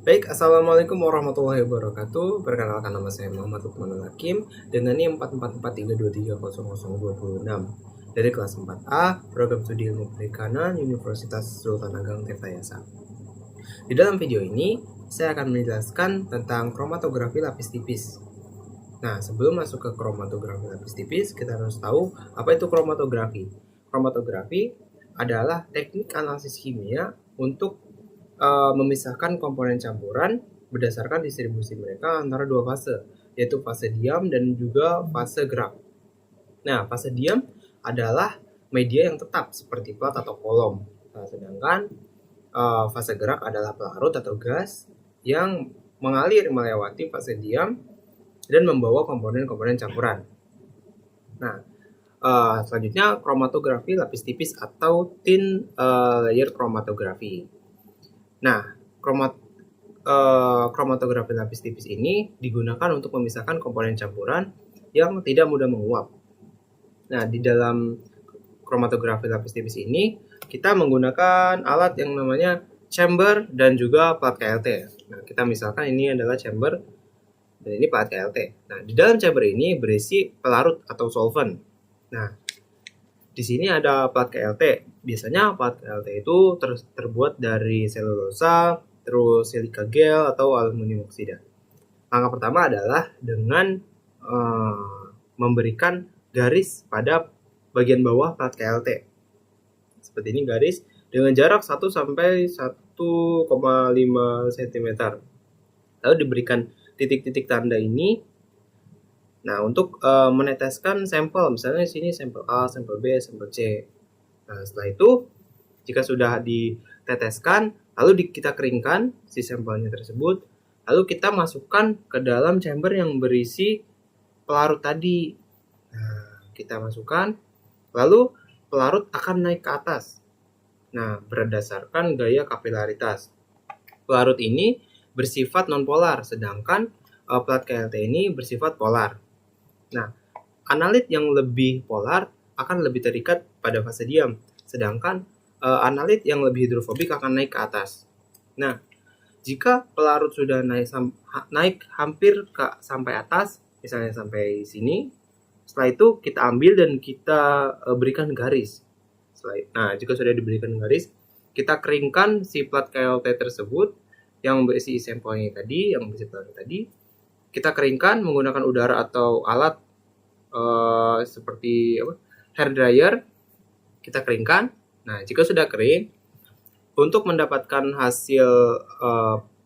Baik, Assalamualaikum warahmatullahi wabarakatuh. Perkenalkan, nama saya Muhammad Lukmanul Hakim dengan NIM 44432330026 dari kelas 4A, Program Studi Ilmu Perikanan, Universitas Sultan Ageng Tirtayasa. Di dalam video ini, saya akan menjelaskan tentang kromatografi lapis tipis. Nah, sebelum masuk ke kromatografi lapis tipis, kita harus tahu apa itu kromatografi. Kromatografi adalah teknik analisis kimia untuk memisahkan komponen campuran berdasarkan distribusi mereka antara dua fase, yaitu fase diam dan juga fase gerak. Nah, fase diam adalah media yang tetap seperti plat atau kolom. Nah, sedangkan fase gerak adalah pelarut atau gas yang mengalir melewati fase diam dan membawa komponen-komponen campuran. Nah, selanjutnya kromatografi lapis tipis atau thin layer kromatografi. Nah, kromatografi lapis tipis ini digunakan untuk memisahkan komponen campuran yang tidak mudah menguap. Nah, di dalam kromatografi lapis tipis ini, kita menggunakan alat yang namanya chamber dan juga plat KLT. Nah, kita misalkan ini adalah chamber dan ini plat KLT. Nah, di dalam chamber ini berisi pelarut atau solvent. Nah, di sini ada plat KLT. Biasanya plat KLT itu terbuat dari selulosa, terus silika gel atau aluminium oksida. Langkah pertama adalah dengan memberikan garis pada bagian bawah plat KLT. Seperti ini garis dengan jarak 1 sampai 1,5 cm. Lalu diberikan titik-titik tanda ini. Nah, untuk meneteskan sampel, misalnya di sini sampel A, sampel B, sampel C. Nah, setelah itu, jika sudah diteteskan, lalu kita keringkan si sampelnya tersebut, lalu kita masukkan ke dalam chamber yang berisi pelarut tadi. Nah, kita masukkan, lalu pelarut akan naik ke atas. Nah, berdasarkan gaya kapilaritas. Pelarut ini bersifat nonpolar, sedangkan plat KLT ini bersifat polar. Nah, analit yang lebih polar akan lebih terikat pada fase diam, sedangkan analit yang lebih hidrofobik akan naik ke atas. Nah, jika pelarut sudah naik hampir sampai atas, misalnya sampai sini, setelah itu kita ambil dan kita berikan garis. Nah, jika sudah diberikan garis, kita keringkan si plat KLT tersebut yang berisi sampelnya tadi, yang berisi pelarut tadi. Kita keringkan menggunakan udara atau alat seperti hair dryer. Kita keringkan. Nah, jika sudah kering, untuk mendapatkan hasil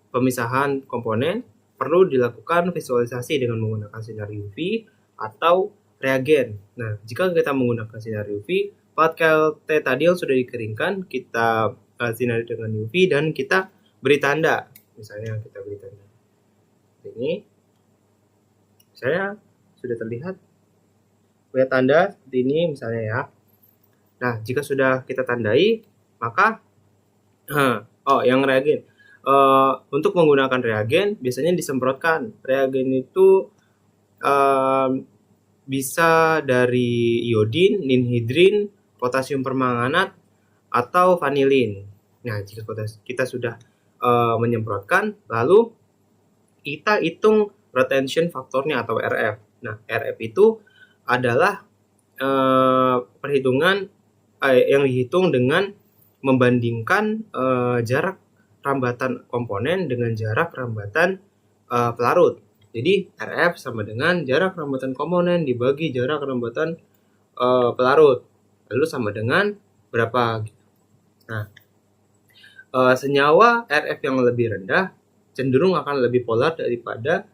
pemisahan komponen perlu dilakukan visualisasi dengan menggunakan sinar UV atau reagen. Nah, jika kita menggunakan sinar UV, plat KLT tadi yang sudah dikeringkan kita sinari dengan UV dan kita beri tanda. Misalnya kita beri tanda ini, saya sudah terlihat lihat tanda seperti ini misalnya ya. Nah, jika sudah kita tandai, maka yang reagen. Untuk menggunakan reagen biasanya disemprotkan. Reagen itu bisa dari iodin, ninhidrin, potasium permanganat, atau vanilin. Nah, jika kita sudah menyemprotkan, lalu kita hitung retention faktornya atau RF. Nah, RF itu adalah perhitungan yang dihitung dengan membandingkan jarak rambatan komponen dengan jarak rambatan pelarut. Jadi RF sama dengan jarak rambatan komponen dibagi jarak rambatan pelarut, lalu sama dengan berapa. Nah, senyawa RF yang lebih rendah cenderung akan lebih polar daripada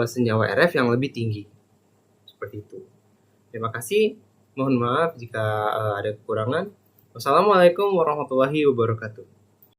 senyawa RF yang lebih tinggi. Seperti itu. Terima kasih. Mohon maaf jika ada kekurangan. Wassalamualaikum warahmatullahi wabarakatuh.